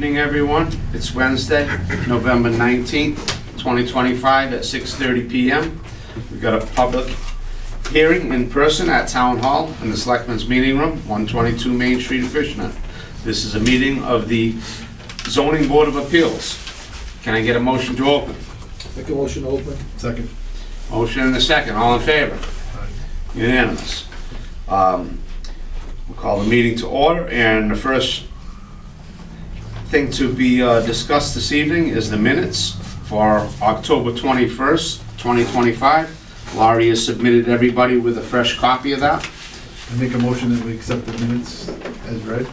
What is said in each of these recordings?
evening, everyone. It's Wednesday, November 19th, 2025 at 6:30 p.m. We've got a public hearing in person at Town Hall in the Selectmen's Meeting Room, 122 Main Street, Acushnet. This is a meeting of the Zoning Board of Appeals. Can I get a motion to open? Make a motion to open. Second. Motion and a second. All in favor? Unanimous. We'll call the meeting to order, and the first thing to be discussed this evening is the minutes for October 21st, 2025. Laurie has submitted everybody with a fresh copy of that. I make a motion that we accept the minutes as read.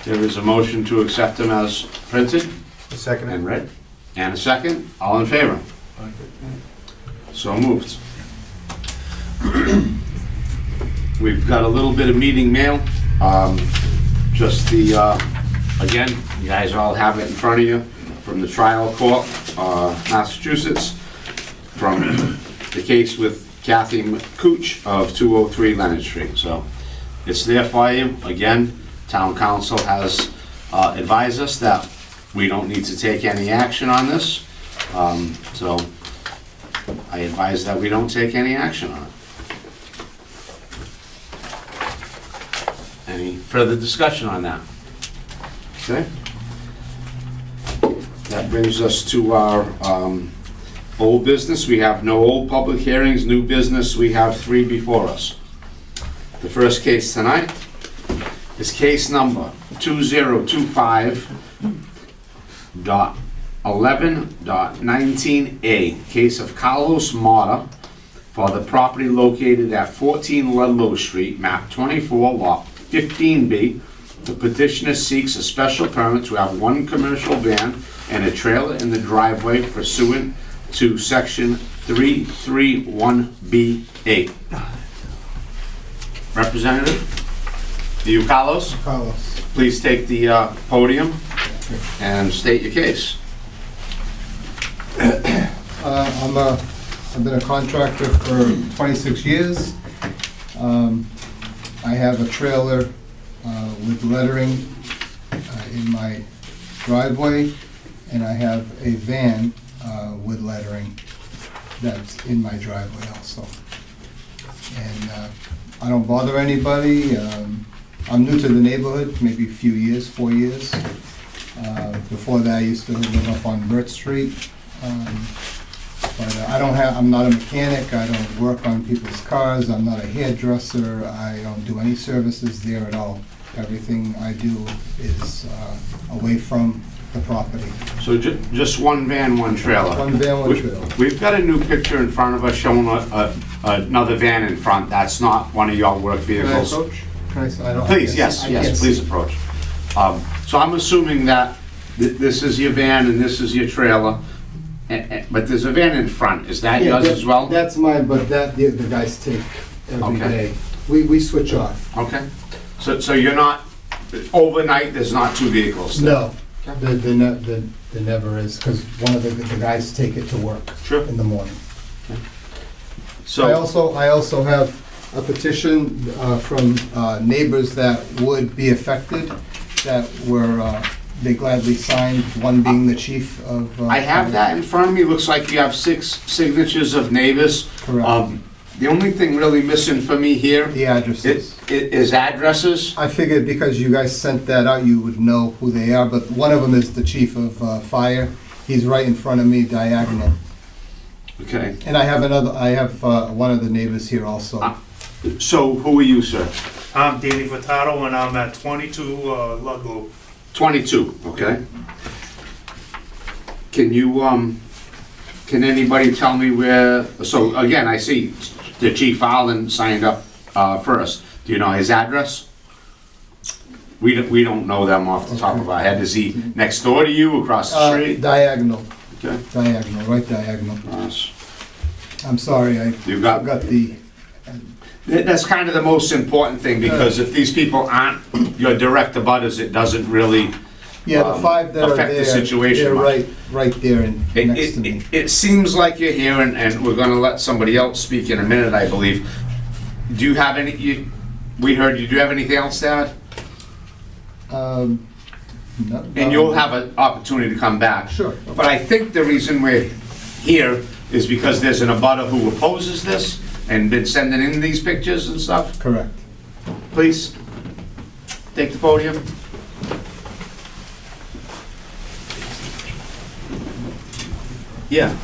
There is a motion to accept them as printed A second. and read. And a second. All in favor? So moved. We've got a little bit of meeting mail. Just the, again, you guys all have it in front of you from the trial court, Massachusetts, from the case with Kathy Cooch of 203 Leonard Street. So it's there for you. Again, town council has advised us that we don't need to take any action on this. So I advise that we don't take any action on it. Any further discussion on that? Okay. That brings us to our old business. We have no old public hearings. New business, we have 3 before us. The first case tonight is case number 2025.11.19A, case of Carlos Mata for the property located at 14 Ludlow Street, map 24, lot 15B. The petitioner seeks a special permit to have one commercial van and a trailer in the driveway pursuant to section 331B8. Representative, are you Carlos? Carlos. Please take the podium and state your case. I've been a contractor for 26 years. I have a trailer with lettering in my driveway, and I have a van with lettering that's in my driveway also. And I don't bother anybody. I'm new to the neighborhood, maybe a few years, 4 years. Before that, I used to live up on Burt Street. But I'm not a mechanic. I don't work on people's cars. I'm not a hairdresser. I don't do any services there at all. Everything I do is away from the property. So just one van, one trailer? One van, one trailer. We've got a new picture in front of us showing another van in front. That's not one of your work vehicles. Can I approach? Please, yes, please approach. So I'm assuming that this is your van and this is your trailer, but there's a van in front. Is that yours as well? That's mine, but that the guys take every Okay. day. We switch off. Okay. So you're not, overnight, there's not 2 vehicles there? No, there never is, because one of the guys take it to work Sure. in the morning. So, I also have a petition from neighbors that would be affected, that were, they gladly signed, one being the chief of... I have that in front of me. Looks like you have 6 signatures of neighbors. Correct. The only thing really missing for me here The addresses. is addresses. I figured because you guys sent that out, you would know who they are, but one of them is the chief of fire. He's right in front of me, diagonal. Okay. And I have one of the neighbors here also. So who are you, sir? I'm Danny Furtado, and I'm at 22 Ludlow. 22, okay. Can you, can anybody tell me where, so again, I see the Chief Allen signed up first. Do you know his address? We don't know them off the top of our head. Is he next door to you, across the street? Diagonal, Okay. diagonal, right diagonal. Nice. I'm sorry, I You've got- got the, That's kind of the most important thing, because if these people aren't your direct abutters, it doesn't really yeah, the 5 that are affect the there, situation they're much. right there and next to me. It seems like you're here, and we're gonna let somebody else speak in a minute, I believe. Do you have any, we heard, do you have anything else to add? No- and you'll have an opportunity to come back. Sure. But I think the reason we're here is because there's an abutter who opposes this and been sending in these pictures and stuff. Correct. Please, take the podium. Yeah.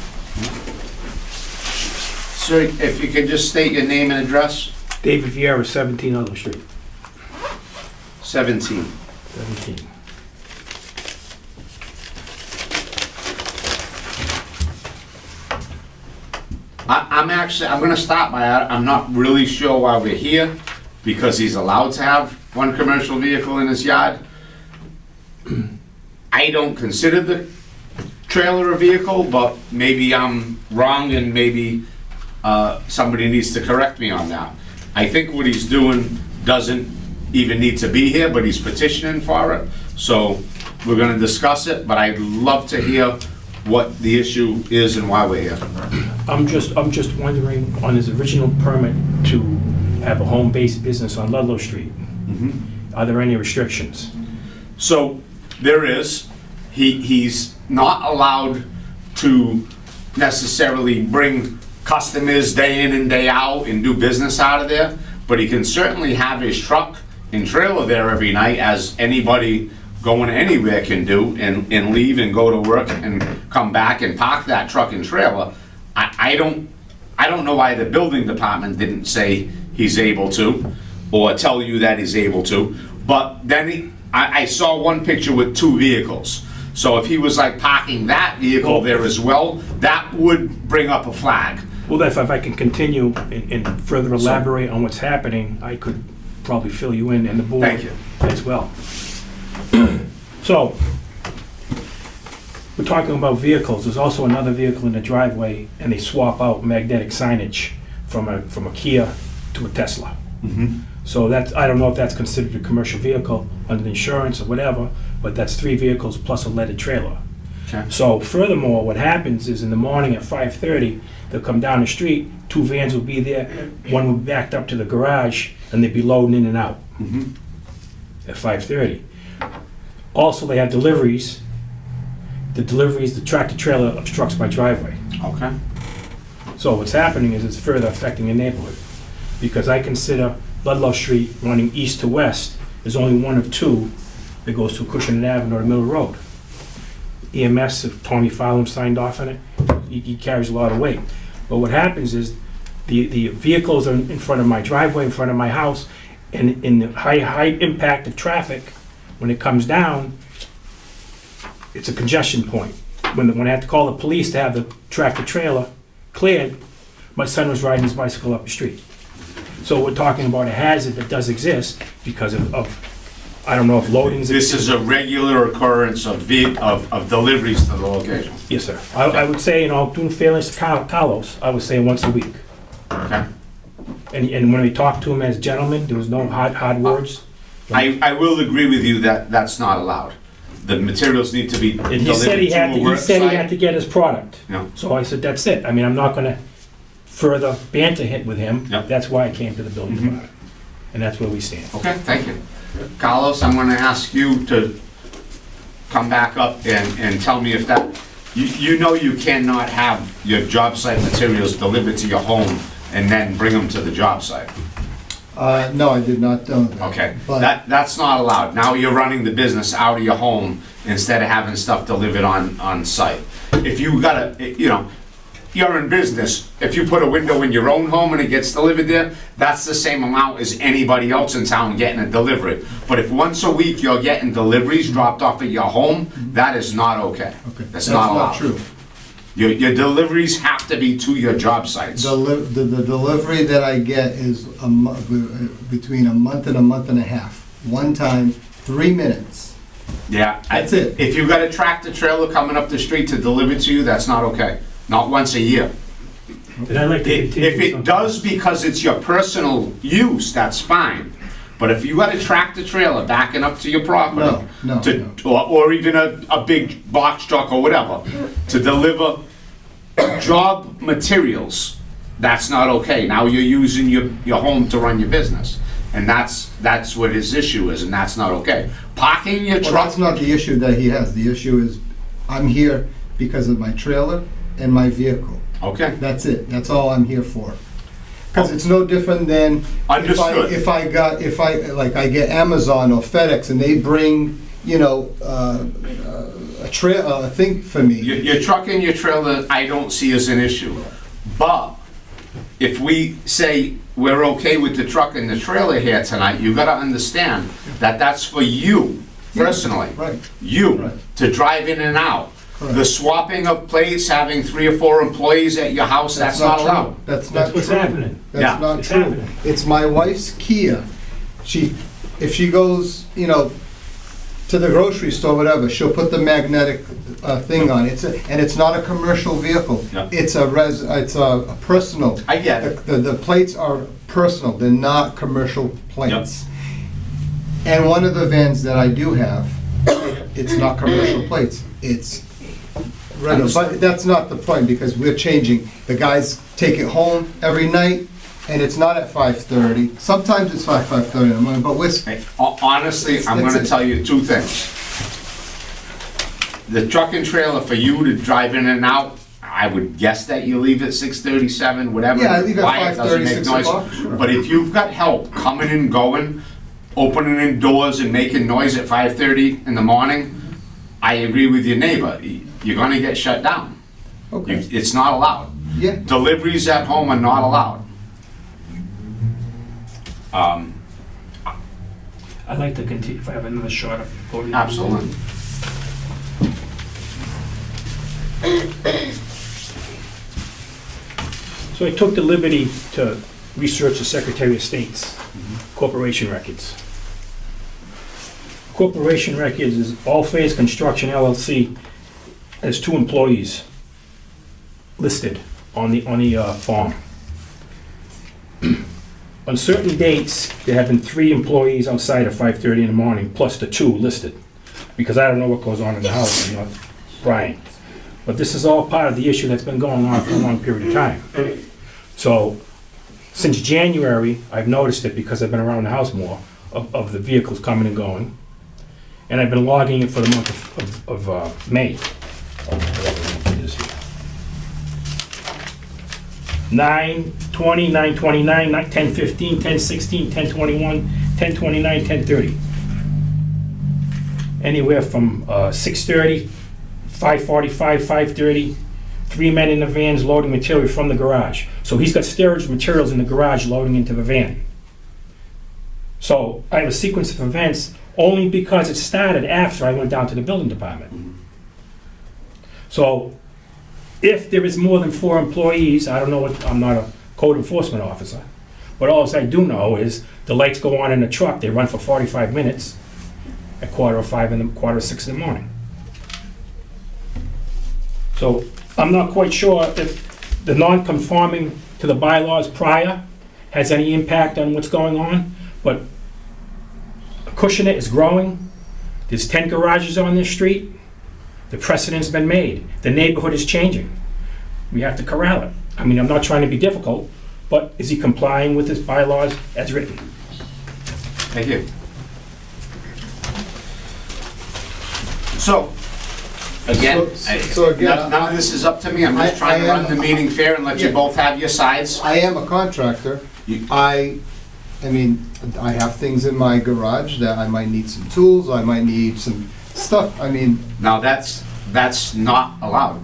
Sir, if you could just state your name and address. David Vieira, 17 Ludlow Street. 17. 17. I'm gonna stop by, I'm not really sure why we're here, because he's allowed to have one commercial vehicle in his yard. I don't consider the trailer a vehicle, but maybe I'm wrong and maybe somebody needs to correct me on that. I think what he's doing doesn't even need to be here, but he's petitioning for it. So we're gonna discuss it, but I'd love to hear what the issue is and why we're here. I'm just wondering, on his original permit to have a home-based business on Ludlow Street, are there any restrictions? So there is, he's not allowed to necessarily bring customers day in and day out and do business out of there, but he can certainly have his truck and trailer there every night, as anybody going anywhere can do, and leave and go to work and come back and park that truck and trailer. I don't know why the building department didn't say he's able to, or tell you that he's able to, but then I saw one picture with 2 vehicles. So if he was like parking that vehicle there as well, that would bring up a flag. Well, if I can continue and further elaborate on what's happening, I could probably fill you in and the board Thank you. as well. So, we're talking about vehicles. There's also another vehicle in the driveway, and they swap out magnetic signage from a Kia to a Tesla. So that's, I don't know if that's considered a commercial vehicle under insurance or whatever, but that's 3 vehicles plus a leaded trailer. Okay. So furthermore, what happens is in the morning at 5:30, they'll come down the street, 2 vans will be there, one will be backed up to the garage, and they'd be loading in and out at 5:30. Also, they have deliveries. The deliveries, the tractor trailer obstructs my driveway. Okay. So what's happening is it's further affecting the neighborhood. Because I consider Ludlow Street running east to west, there's only one of 2 that goes to Acushnet Avenue or Middle Road. EMS, if Tony Fallon signed off on it, he carries a lot of weight. But what happens is the vehicles are in front of my driveway, in front of my house, and in the high impact of traffic, when it comes down, it's a congestion point. When I had to call the police to have the tractor trailer cleared, my son was riding his bicycle up the street. So we're talking about a hazard that does exist because of I don't know if loadings. This is a regular occurrence of deliveries to the location. Yes, sir. I would say, doing fairness to Carlos, I would say once a week. Okay. And when we talked to him as gentlemen, there was no hard words. I will agree with you that that's not allowed. The materials need to be And he delivered said he to had a to, work he said he had site. to get his product. Yeah. So I said, that's it. I mean, I'm not gonna further banter hit with him. Yep. That's why I came to the building Mhm. department. And that's where we stand. Okay, thank you. Carlos, I'm gonna ask you to come back up and tell me if that, you know you cannot have your job site materials delivered to your home and then bring them to the job site. No, I did not know that. Okay, But that's not allowed. Now you're running the business out of your home instead of having stuff delivered on site. If you gotta, you're in business, if you put a window in your own home and it gets delivered there, that's the same amount as anybody else in town getting a delivery. But if once a week you're getting deliveries dropped off at your home, that is not okay. Okay, That's not allowed. true. Your deliveries have to be to your job sites. The delivery that I get is between a month and a half. One time, 3 minutes. Yeah. That's it. If you've got a tractor trailer coming up the street to deliver to you, that's not okay. Not once a year. And I'd like to continue. If it does because it's your personal use, that's fine. But if you got a tractor trailer backing up to your property, No. or even a big box truck or whatever, to deliver job materials, that's not okay. Now you're using your home to run your business. And that's what his issue is, and that's not okay. Parking your Well, truck, that's not the issue that he has. The issue is, I'm here because of my trailer and my vehicle. okay, That's it. That's all I'm here for. Because it's no different than Understood. if I get Amazon or FedEx and they bring, a thing for me. your truck and your trailer, I don't see as an issue. But if we say we're okay with the truck and the trailer here tonight, you gotta understand that that's for you personally. Right. You, Right. to drive in and out. Correct. The swapping of plates, having 3 or 4 employees at your house, that's not true. allowed. That's That's not what's true. happening. Yeah. That's not It's true. happening. It's my wife's Kia. If she goes, to the grocery store, whatever, she'll put the magnetic thing on. And it's not a commercial vehicle. Yeah. It's a personal. I get it. The plates are personal. They're not commercial plates. And one of the vans that I do have, it's not commercial plates. It's regular. But that's not the point, because we're changing. The guys take it home every night, and it's not at 5:30. Sometimes it's 5:30 in the morning, but we're, Hey, honestly, I'm That's gonna it. tell you 2 things. The truck and trailer, for you to drive in and out, I would guess that you leave at 6:37, whatever. Yeah, I leave at quiet, doesn't 5:30, make 6 noise. o'clock, sure. But if you've got help coming and going, opening in doors and making noise at 5:30 in the morning, I agree with your neighbor. You're gonna get shut down. okay. It's not allowed. Yeah. Deliveries at home are not allowed. I'd like to continue, if I have another shot of voting. Absolutely. So I took the liberty to research the Secretary of State's corporation records. Corporation records is All Phase Construction LLC has 2 employees listed on the form. On certain dates, there have been 3 employees outside at 5:30 in the morning, plus the 2 listed, because I don't know what goes on in the house, I'm not Brian. But this is all part of the issue that's been going on for a long period of time. So, since January, I've noticed it because I've been around the house more, of the vehicles coming and going. And I've been logging it for the month of May. Whatever month it is here. 9/20, 9/29, 10/15, 10/16, 10/21, 10/29, 10/30. Anywhere from 6:30, 5:45, 5:30, 3 men in the vans loading material from the garage. So he's got storage materials in the garage loading into the van. So I have a sequence of events only because it started after I went down to the building department. So if there is more than 4 employees, I don't know what, I'm not a code enforcement officer, but all I do know is the lights go on in the truck, they run for 45 minutes at 4:45 and 5:45 in the morning. So I'm not quite sure if the non-conforming to the bylaws prior has any impact on what's going on, but Acushnet is growing. There's 10 garages on this street. The precedent's been made. The neighborhood is changing. We have to corral it. I mean, I'm not trying to be difficult, but is he complying with his bylaws as written? Thank you. So, again, So again, none of this is up to me, I'm just trying to I run am- the meeting fair and let you Yeah. both have your sides. I am a contractor. You- I mean, I have things in my garage that I might need some tools, I might need some stuff. I mean, Now, that's not allowed.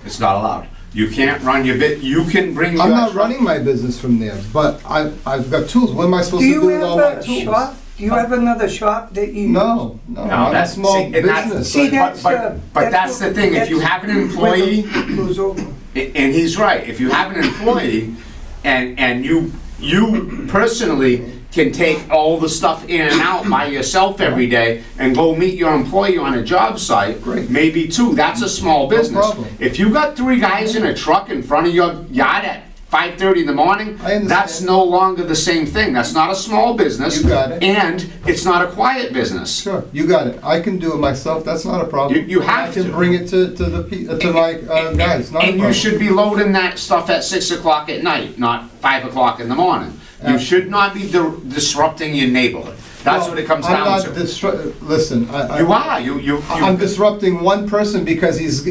It's not allowed. You can't run your you can bring your... I'm not running my business from there, but I've got tools. What am I supposed Do to you do with all have my a tools? shop? Do you have another shop that you? No, No, I'm a that's- small see, and that's- business. See, Like, that's but that's the thing, if you have an employee, Goes over. and he's right, if you have an employee and you personally can take all the stuff in and out by yourself every day and go meet your employee on a job site, Great. maybe 2, that's a small business. problem. If you got 3 guys in a truck in front of your yard at 5:30 in the morning, I understand. that's no longer the same thing. That's not a small business. You got it. And it's not a quiet business. Sure, you got it. I can do it myself. That's not a problem. You have I can to. bring it to my guys. Not a And you problem. should be loading that stuff at 6 o'clock at night, not 5 o'clock in the morning. You should not be disrupting your neighborhood. That's what it comes I'm down not to. Listen, You are, you. I'm disrupting one person because he's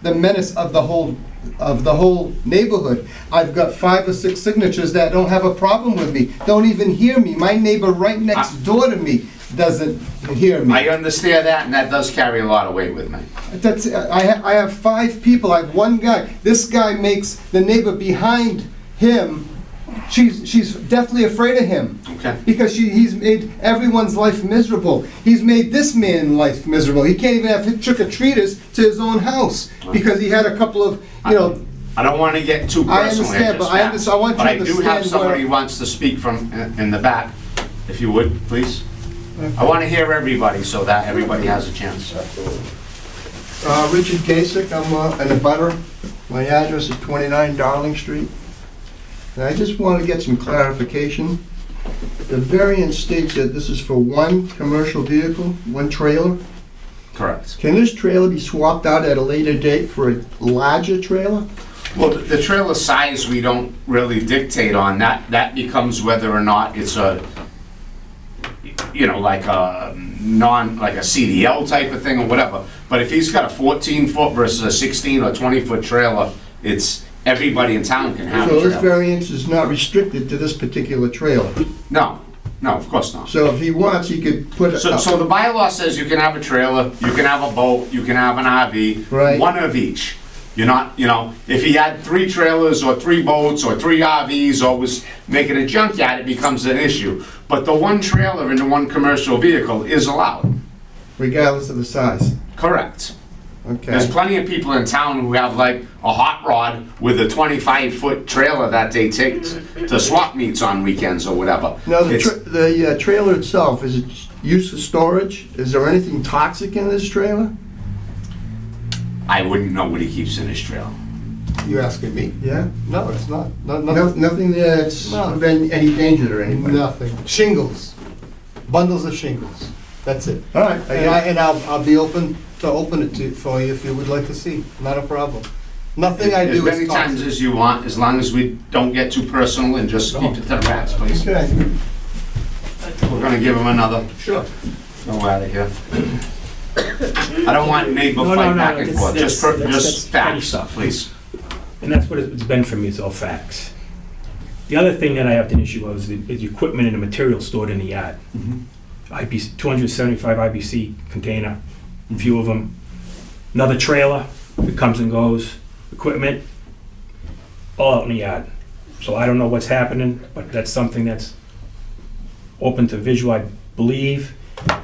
the menace of the whole neighborhood. I've got 5 or 6 signatures that don't have a problem with me, don't even hear me. My neighbor right next door to me doesn't hear me. I understand that, and that does carry a lot of weight with me. I have 5 people, I have one guy. This guy makes the neighbor behind him, she's deathly afraid of him. Okay. Because he's made everyone's life miserable. He's made this man life miserable. He can't even have trick-or-treaters to his own house because he had a couple of, I don't want to get too I personal. understand, but I understand. I want you to But I do have understand somebody where- who wants to speak from in the back, if you would, please. I want to hear everybody so that everybody has a chance. Richard Kasich, I'm in a butter. My address is 29 Darling Street. And I just want to get some clarification. The variance states that this is for one commercial vehicle, one trailer. Correct. Can this trailer be swapped out at a later date for a larger trailer? Well, the trailer size, we don't really dictate on. That becomes whether or not it's a, like a CDL type of thing or whatever. But if he's got a 14-foot versus a 16 or 20-foot trailer, everybody in town can have a So this trailer. variance is not restricted to this particular trailer. No, of course not. So if he wants, he could put it So up. the bylaw says you can have a trailer, you can have a boat, you can have an RV, Right. one of each. You're not, if he had 3 trailers or 3 boats or 3 RVs or was making a junkyard, it becomes an issue. But the one trailer in the one commercial vehicle is allowed. Regardless of the size. Correct. Okay. There's plenty of people in town who have like a hot rod with a 25-foot trailer that they take to swap meets on weekends or whatever. Now, It's- the trailer itself, is it used for storage? Is there anything toxic in this trailer? I wouldn't know what he keeps in his trailer. You asking me? Yeah? No, it's not. Nothing that's No. of any danger to anybody. Nothing. Shingles. Bundles of shingles. That's it. All right. And I'll be open it for you if you would like to see. Not a problem. Nothing I As do many is times toxic. as you want, as long as we don't get too personal and just keep it to the facts, please. Okay. We're gonna give him another. Sure. Go out of here. I don't want neighbor No, fight no, back and that's- forth, just that's petty facts, stuff. please. And that's what it's been for me, it's all facts. The other thing that I have an issue with is the equipment and the material stored in the yard. IBC, 275 IBC container, a few of them. Another trailer that comes and goes, equipment, all out in the yard. So I don't know what's happening, but that's something that's open to visual. I believe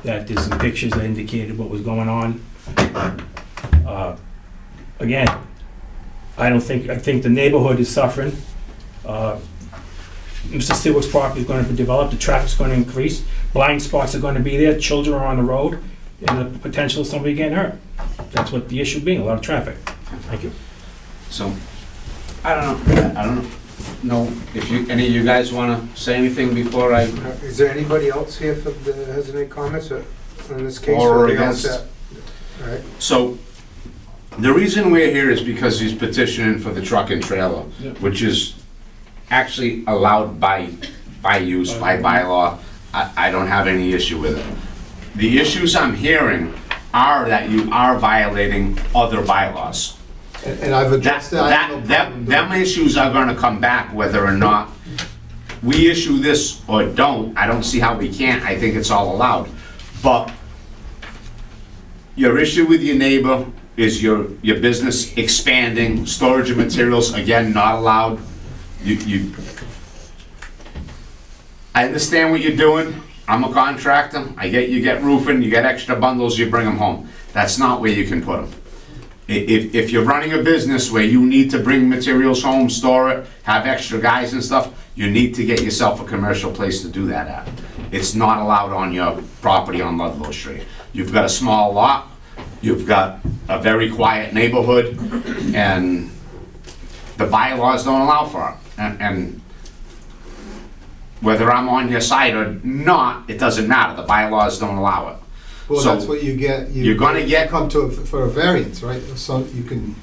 that there's some pictures that indicated what was going on. Again, I think the neighborhood is suffering. Mr. Stewart's property is going to be developed, the traffic's going to increase, blind spots are going to be there, children are on the road, and the potential of somebody getting hurt. That's what the issue being, a lot of traffic. Thank you. So, I don't know if any of you guys wanna say anything before I, Is there anybody else here that has any comments on this case? Or are they all against? set? All right. so, the reason we're here is because he's petitioning for the truck and trailer, Yeah. which is actually allowed by use, by bylaw. I don't have any issue with it. The issues I'm hearing are that you are violating other bylaws. And I've addressed that. I have no problem doing Them issues are gonna come back whether or not we issue this or don't. I don't see how we can't, I think it's all allowed. But your issue with your neighbor is your business expanding, storage of materials, again, not allowed. I understand what you're doing. I'm a contractor. I get you get roofing, you get extra bundles, you bring them home. That's not where you can put them. If you're running a business where you need to bring materials home, store it, have extra guys and stuff, you need to get yourself a commercial place to do that at. It's not allowed on your property on Ludlow Street. You've got a small lot, you've got a very quiet neighborhood, and the bylaws don't allow for it. And whether I'm on your side or not, it doesn't matter. The bylaws don't allow it. Well, So, that's what you get. you're gonna get- Come to for a variance, right? So you can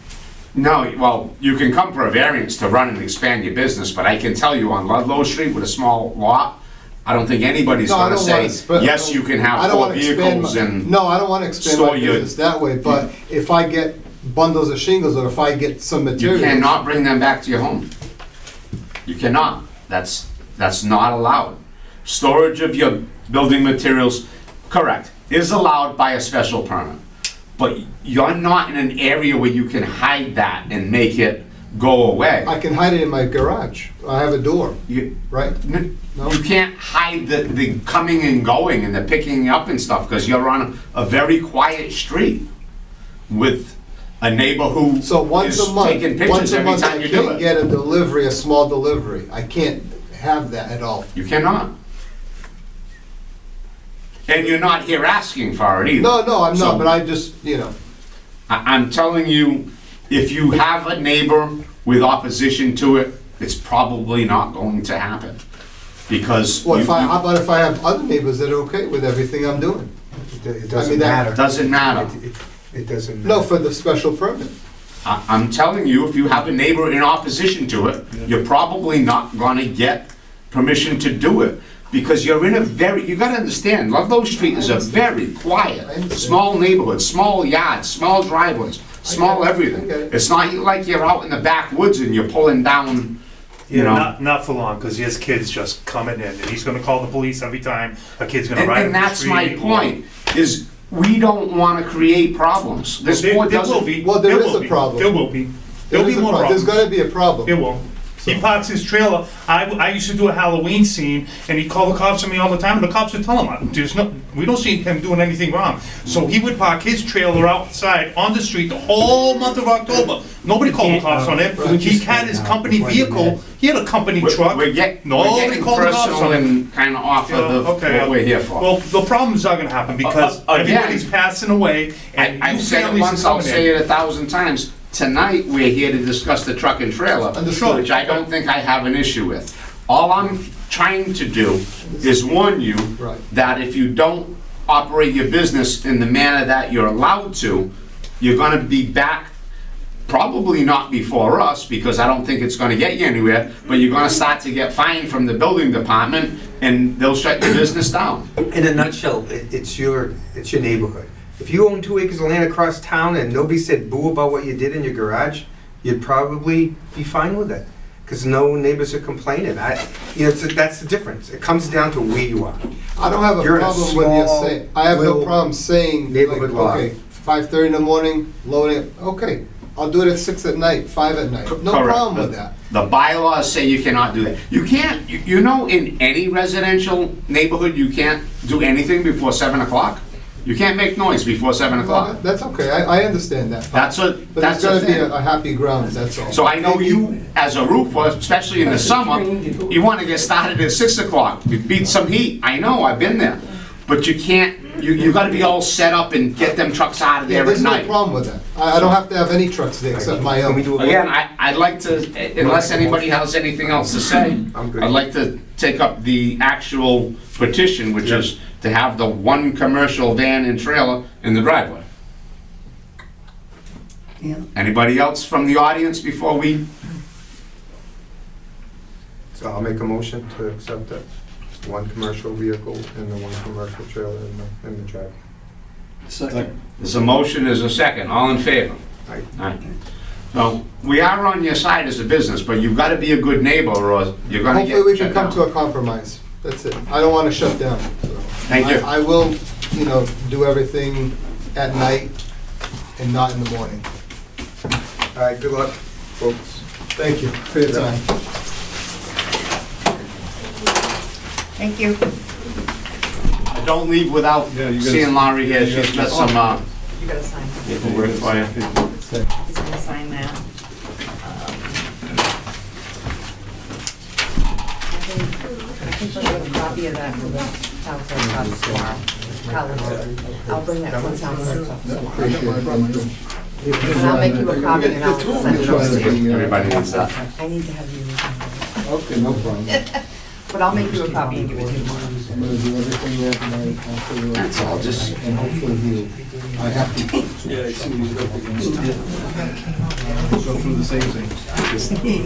No, well, you can come for a variance to run and expand your business, but I can tell you on Ludlow Street with a small lot, I don't think anybody's No, I gonna don't say, wanna spread- yes, you can I have don't 4 wanna expand vehicles my- and, No, I don't wanna expand store my your- business that way, but if I get bundles of shingles or if I get some you material. cannot bring them back to your home. You cannot. That's not allowed. Storage of your building materials, correct, is allowed by a special permit. But you're not in an area where you can hide that and make it go away. I can hide it in my garage. I have a door, You, right? No? you can't hide the coming and going and the picking up and stuff, because you're on a very quiet street with a neighbor who So once is a month, taking once pictures a every month time I you do can't it. get a delivery, a small delivery. I can't have that at all. You cannot. And you're not here asking for it either. No, I'm So- not, but I just, I'm telling you, if you have a neighbor with opposition to it, it's probably not going to happen. Because well, you- how about if I have other neighbors that are okay with everything I'm doing? It I doesn't mean, that matter. it doesn't matter. It doesn't matter. No, for the special permit. I'm telling you, if you have a neighbor in opposition to it, you're probably not gonna get permission to do it. Because you're in a very, you gotta understand, Ludlow Street is a very I quiet, understand. small neighborhood, small yards, small driveways, small I everything. get it. It's not like you're out in the backwoods and you're pulling down, you Yeah, know. not for long, because he has kids just coming in, and he's gonna call the police every time a kid's gonna And, ride up and the that's my street. point, is we don't wanna create problems. This There board there will doesn't. be. Well, there is will a be. problem. There will be. There There'll is be a more pro- problems. There's gotta be a problem. It will. He parks his trailer. I used to do a Halloween scene, and he'd call the cops on me all the time, and the cops would tell him, we don't see him doing anything wrong. So he would park his trailer outside on the street the whole month of October. Nobody called the cops on it. He had his company vehicle. He had a company truck. We're Nobody getting called the cops personal on it. and kinda off Yeah, of okay. what we're here for. Well, the problems are gonna happen because Again, everybody's passing away, and I've new said it families are once, I'll coming say in. it 1,000 times. Tonight, we're here to discuss the truck and trailer, Understood. which I don't think I have an issue with. All I'm trying to do is warn you Right. that if you don't operate your business in the manner that you're allowed to, you're gonna be back, probably not before us, because I don't think it's gonna get you anywhere, but you're gonna start to get fined from the building department, and they'll shut your business down. In a nutshell, it's your neighborhood. If you own 2 acres of land across town and nobody said boo about what you did in your garage, you'd probably be fine with it. Because no neighbors are complaining. That's the difference. It comes down to where you are. I don't have a You're in a problem with you small, saying, I have no little problem saying, like, neighborhood lot. okay, 5:30 in the morning, loading it, okay. I'll do it at 6 at night, 5 at night. No Correct. problem with that. The bylaws say you cannot do that. You can't, you know, in any residential neighborhood, you can't do anything before 7 o'clock. You can't make noise before 7 o'clock. That's okay, I understand that. That's a, But that's there's a gotta be thing. a happy grounds, that's all. So I know you, as a roofer, especially in the summer, you want to get started at 6 o'clock, you beat some heat. I know, I've been there. But you can't, you got to be all set up and get them trucks out of Yeah, there at there's no night. problem with that. I don't have to have any trucks there except my Can we own. do a vote? Again, I'd like to, unless anybody has anything else to say, I'm good. I'd like to take up the actual petition, which is to have the one commercial van and trailer in the driveway. Yeah. Anybody else from the audience before we? So I'll make a motion to accept it. 1 commercial vehicle and the 1 commercial trailer in the driveway. There's a motion, there's a second, all in favor? Aye. Aye. So, we are on your side as a business, but you've got to be a good neighbor or you're gonna get Hopefully we can shut come down. to a compromise. That's it. I don't want to shut down. so. Thank you. I will, do everything at night and not in the morning. All right, good luck, folks. Thank you for your time. Thank you. Don't leave without Yeah, you gotta- seeing Laurie here, she's got some, You gotta sign that. paperwork for you. He's gonna sign that. I can bring you a copy of that for the town clerk's office tomorrow. I'll bring that to the town clerk's office. And I'll make you a copy and I'll send it over to you. Everybody needs that. I need to have you, Okay, no problem. but I'll make you a copy and give it to you tomorrow. I'm gonna do everything that night after work. That's all, just And hopefully he'll I have to, Yeah, I see what he's up against. Go through the same thing.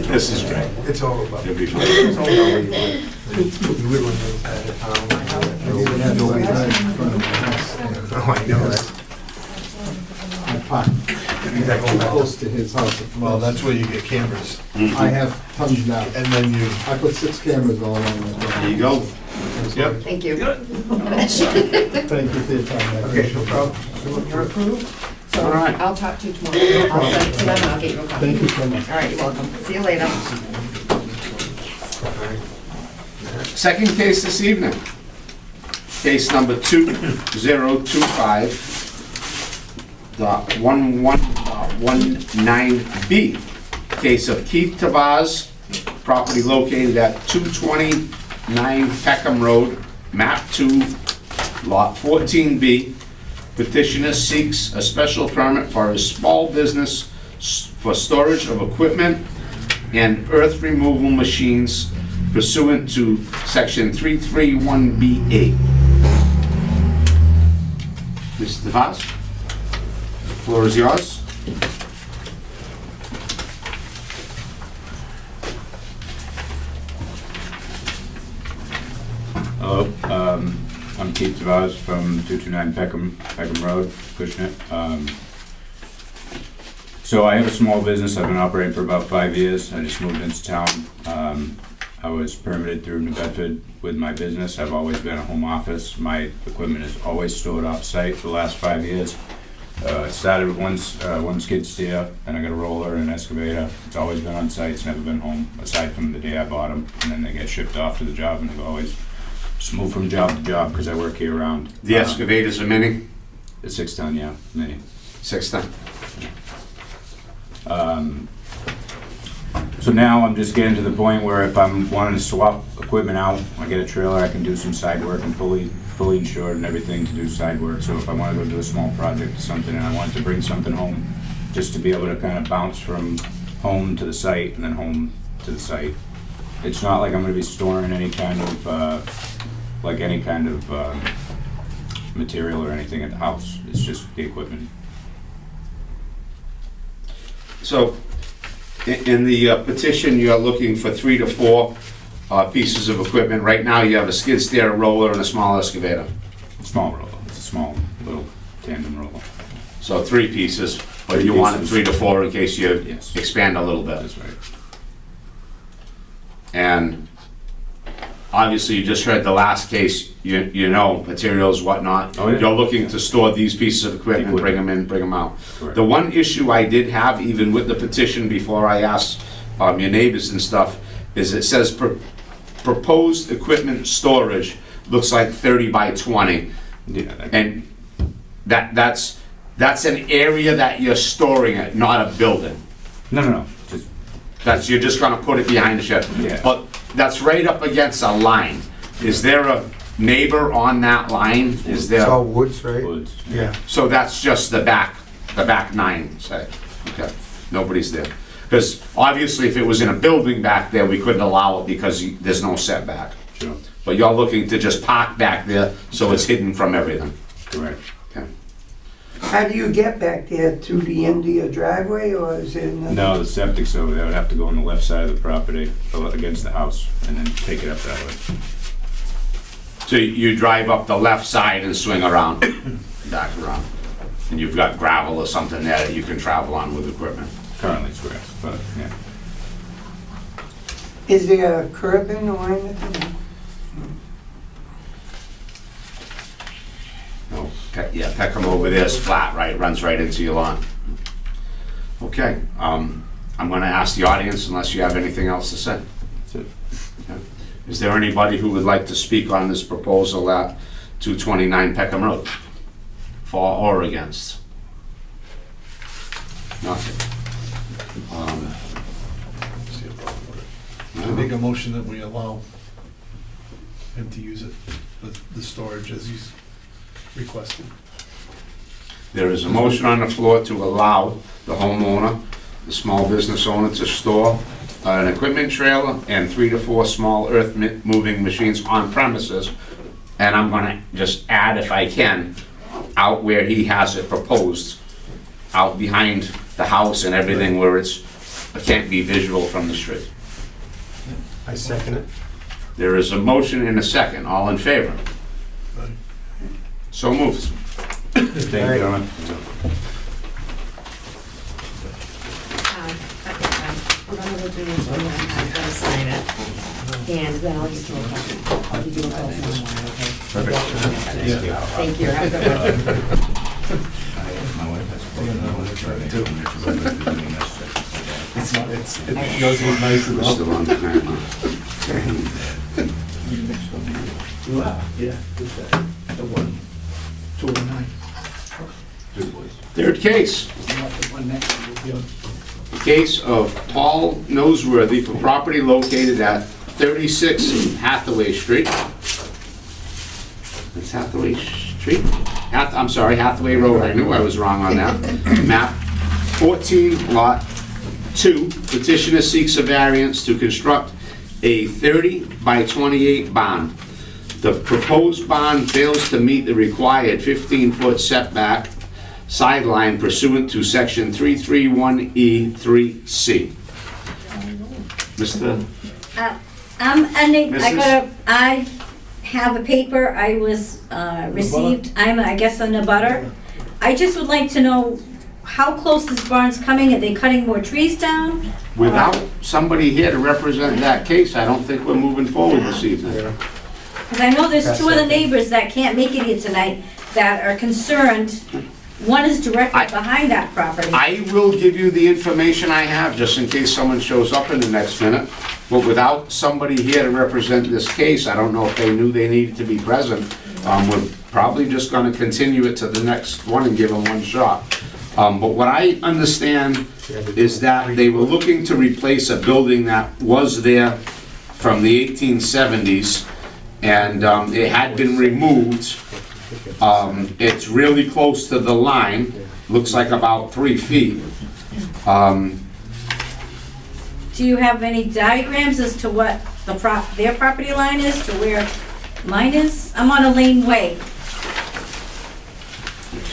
This is great. It's all about. You'll be fine. It's all about where you live. I even have to wait right in front of my house. Oh, I know that. I park close to his house. Well, that's where you get cameras. I have tons now. And then you, I put 6 cameras all on the. There you go. yep. Thank you. Thank you for your time. Okay, no problem. You're approved. So All right. I'll talk to you tomorrow. I'll send it to them and I'll get you a copy. Thank you so much. All right, you're welcome. See you later. Second case this evening. Case number 2025.11.19B. Case of Keith Tavaz, property located at 229 Peckham Road, map 2, lot 14B. Petitioner seeks a special permit for a small business for storage of equipment and earth removal machines pursuant to section 331B8. Mr. Tavaz, the floor is yours. Hello, I'm Keith Tavaz from 229 Peckham Road, Acushnet. So I have a small business. I've been operating for about 5 years. I just moved into town. I was permitted through New Bedford with my business. I've always been a home office. My equipment is always stored off-site for the last 5 years. It started with one skid steer, then I got a roller and an excavator. It's always been on site. It's never been home, aside from the day I bought them. And then they get shipped off to the job, and they've always just moved from job to job because I work year round. The excavator's a mini? The 6-ton, yeah, mini. 6-ton. So now I'm just getting to the point where if I'm wanting to swap equipment out, I get a trailer, I can do some side work and fully insured and everything to do side work. So if I want to go do a small project or something and I want to bring something home, just to be able to kind of bounce from home to the site and then home to the site. It's not like I'm going to be storing any kind of, material or anything at the house. It's just the equipment. So, in the petition, you're looking for 3 to 4 pieces of equipment. Right now, you have a skid steer, a roller, and a small excavator. Small roller. It's a small little tandem roller. So 3 pieces, but 3 you wanted pieces. 3 to 4 in case you Yes. expand a little bit. That's right. And obviously, you just heard the last case, you know, materials, whatnot. Oh, yeah. You're looking to store these pieces of equipment, bring them in, bring them out. Correct. The one issue I did have, even with the petition, before I asked your neighbors and stuff, is it says proposed equipment storage looks like 30 by 20. Yeah, And that's an area that you're storing it, not a building. no. Just You're just gonna put it behind the shed. Yeah. But that's right up against a line. Is there a neighbor on that line? Is It's all there? woods, right? woods. Yeah. So that's just the back 9, say. Okay, nobody's there. Because obviously, if it was in a building back there, we couldn't allow it because there's no setback. Sure. But you're looking to just park back there, so it's hidden from everything. Correct. Okay. How do you get back there, through the end of your driveway, or is it? No, the septic's over there. I would have to go on the left side of the property against the house and then take it up that way. So you drive up the left side and swing around, back around. And you've got gravel or something there that you can travel on with equipment. Currently it's grass, but yeah. Is there a curbing or anything? No, yeah, Peckham over there is flat, right, runs right into your lawn. Okay, I'm gonna ask the audience unless you have anything else to say. That's it. Is there anybody who would like to speak on this proposal at 229 Peckham Road? For or against? Nothing. I make a motion that we allow him to use it, the storage as he's requested. There is a motion on the floor to allow the homeowner, the small business owner, to store an equipment trailer and 3 to 4 small earth moving machines on premises. And I'm gonna just add, if I can, out where he has it proposed, out behind the house and everything where it can't be visual from the street. I second it. There is a motion and a second. All in favor? Aye. So moved. Thank you, gentlemen. What I'm gonna do is I'm gonna sign it, and then I'll give you a copy. I'll give you a call tomorrow morning, okay? Thank you, have a good one. It goes with nice We're still on the camera. Third case. The case of Paul Noseworthy for property located at 36 Hathaway Street. That's Hathaway Street? I'm sorry, Hathaway Road. I knew I was wrong on that. Map 14, Lot 2. Petitioner seeks a variance to construct a 30 by 28 barn. The proposed barn fails to meet the required 15-foot setback sideline pursuant to section 331E3C. Mr. I have a paper I was received, I guess on the butter. I just would like to know how close this barn's coming, are they cutting more trees down? Without somebody here to represent that case, I don't think we're moving forward this evening. Because I know there's two other neighbors that can't make it here tonight that are concerned. One is directly behind that property. I will give you the information I have, just in case someone shows up in the next minute. But without somebody here to represent this case, I don't know if they knew they needed to be present. We're probably just gonna continue it to the next one and give them one shot. But what I understand is that they were looking to replace a building that was there from the 1870s, and it had been removed. It's really close to the line, looks like about 3 feet. Do you have any diagrams as to what their property line is to where mine is? I'm on a lane way.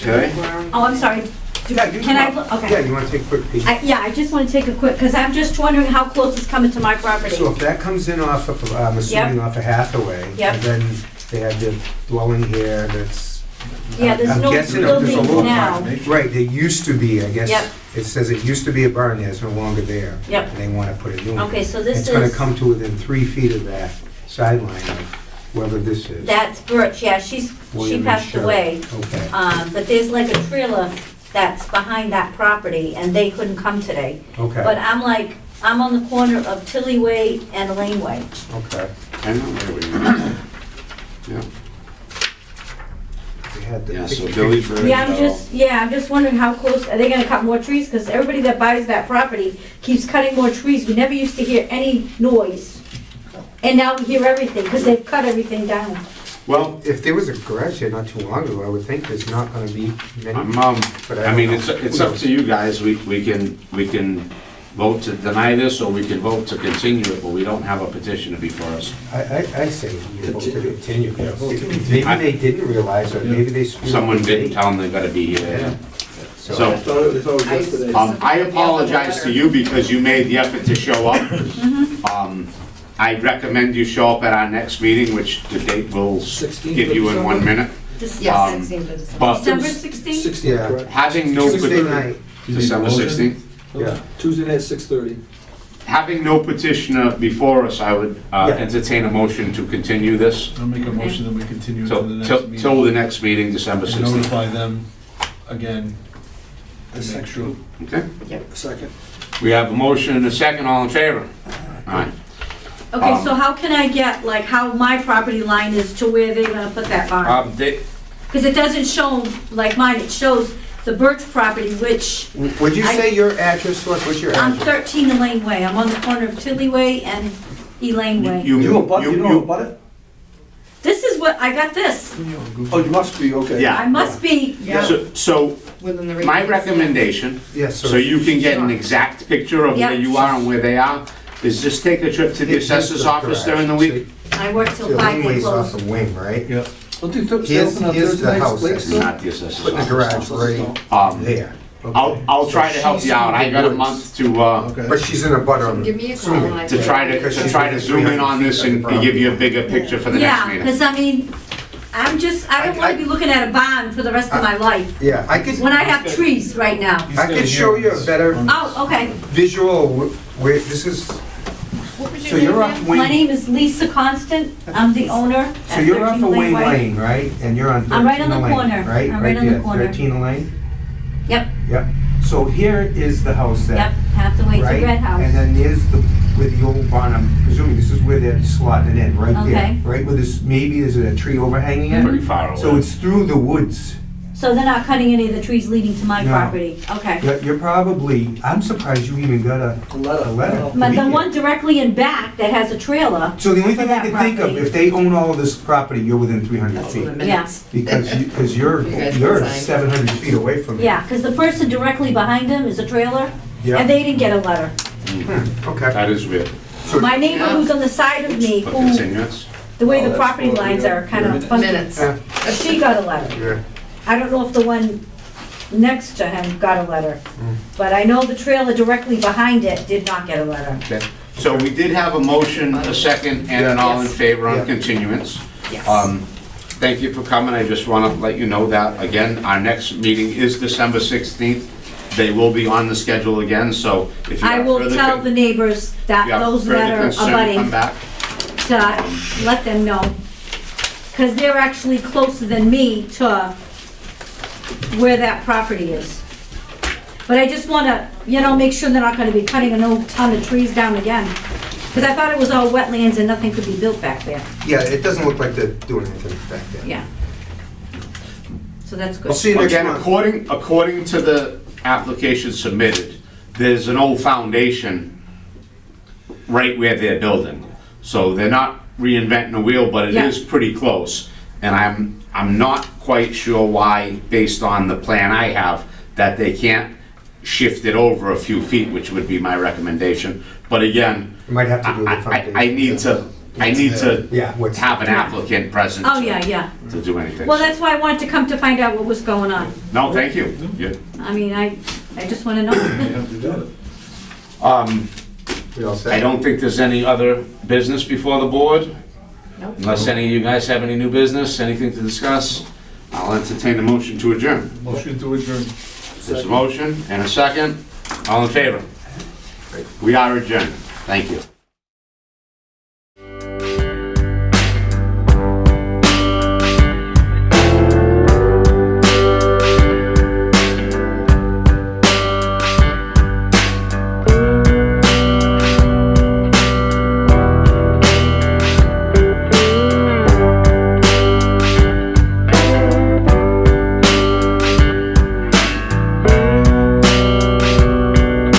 Okay? Oh, I'm sorry. Can I, okay. Yeah, you wanna take a quick peek? Yeah, I just want to take a quick, because I'm just wondering how close it's coming to my property. So if that comes in off of, I'm assuming off of Hathaway, Yep. and then they had the dwelling here that's. Yeah, there's I'm no guessing there's a buildings little now. Right, there used to be, I guess. Yep. It says it used to be a barn there, it's no longer there. Yep. And they wanna put a new one. Okay, so this It's gonna is, come to within 3 feet of that sideline of whoever this is. that's Birch, yeah, she William and passed Cheryl. away. Okay, But there's like a trailer that's behind that property, and they couldn't come today. But okay, I'm on the corner of Tilly Way and Lane Way. okay. I know where we are. Yeah. They had the Yeah, so picture. Billy's ready. Yeah, I'm just wondering how close, are they gonna cut more trees? Because everybody that buys that property keeps cutting more trees. We never used to hear any noise. And now we hear everything, because they've cut everything down. Well, If there was a garage here not too long ago, I would think there's not gonna be many. But I mean, don't know. it's up to you guys. We can vote to deny this, or we can vote to continue it, but we don't have a petitioner before us. I say you vote to continue. Maybe they didn't realize, or maybe they screwed up. Someone the didn't date. tell them they gotta be here. Yeah. So, yesterday. I apologize to you because you made the effort to show up. I'd recommend you show up at our next meeting, which the date will give you in 1 minute. Yes, Um, 16th of December. But December 16th? Yeah. having no, Tuesday night, December 16th? yeah. Tuesday night, 6:30. Having no petitioner before us, I would entertain a motion to continue this I'll make a motion that we continue to the next meeting. till the next meeting, December And 16th. notify them again. And make sure. Okay? Second. We have a motion and a second, all in favor? All right. Okay, so how can I get, like, how my property line is to where they're gonna put that barn? Because it doesn't show like mine, it shows the Birch property, which, Would you say your address was, what's your I'm address? 13 Elaine Way. I'm on the corner of Tilly Way and Elaine Way. You know about it? This is what, I got this. Oh, you must be, okay. Yeah. I must be, So, Within the my radius. recommendation, Yes, so sir. you can get an exact picture of where Yep. you are and where they are, is just take a trip to the Here's assessor's the office garage. during the week. I work till So 5, Wing they Way's off close. of Wing, right? Yeah. Here's the house that's Not the assessor's putting the office. garage right Um, there. I'll try to help you out. I got a month to, But she's in a butter on Give me a call and I to can. try to zoom in on this and give you a bigger picture for the next Yeah, meeting. because I mean, I don't wanna be looking at a barn for the rest of my life, Yeah, I could, when I have trees right now. I could show you a better Oh, okay. visual where this is. What was So your name, you're off ma'am? My Wayne. name is Lisa Constant, I'm the owner So at you're off 13 of Wayne Way. Lane, right? And you're on 13 I'm right on the Lane, corner. right? I'm right on the there, corner. 13 Lane. Yep, Yep. So here is the house yep, that. have to wait, it's Right? a red house. And then there's where the old barn, I'm presuming this is where they're slotting it in, right there. Okay. Right where this, maybe there's a tree overhanging it. Pretty far away. So it's through the woods. So they're not cutting any of the trees leading to my No. property? Okay. You're probably, I'm surprised you even got a letter. to But be the here. one directly in back that has a trailer, So the only for thing I that can think of, property. if they own all of this property, you're within 300 That's in feet. the minutes. Because you're You guys can you're sign. 700 feet away from it. yeah, because the person directly behind him is a trailer, Yeah. and they didn't get a letter. Okay. That is weird. So- My neighbor who's on the side of me, But who, continuance? the way the property lines are kind of funky, Minutes. Yeah. she got a letter. Yeah. I don't know if the one next to him got a letter, Mm. but I know the trailer directly behind it did not get a letter. Okay. So we did have a motion, a second, and an all in favor Yeah. on continuance. Yes. Thank you for coming. I just want to let you know that, again, our next meeting is December 16th. They will be on the schedule again, so if you I have will further tell con- the neighbors if that you have those further that are concern, come abutting, back. to let them know. Because they're actually closer than me to where that property is. But I just want to, make sure they're not going to be cutting a no ton of trees down again. Because I thought it was all wetlands and nothing could be built back there. Yeah, it doesn't look like they're doing anything back there. Yeah. So that's good. I'll see you next Again, month. according to the application submitted, there's an old foundation right where they're building. So they're not reinventing the wheel, but it Yeah. is pretty close. And I'm not quite sure why, based on the plan I have, that they can't shift it over a few feet, which would be my recommendation. But again, You might have to do the foundation. I need to Yeah, what's. have an applicant present Oh, yeah, yeah. to do anything. Well, that's why I wanted to come to find out what was going on. No, thank you. I mean, I just want to know. We all set? I don't think there's any other business before the board. Nope. Unless any of you guys have any new business, anything to discuss, I'll entertain a motion to adjourn. Motion to adjourn. There's a motion and a second. All in favor? We are adjourned. Thank you.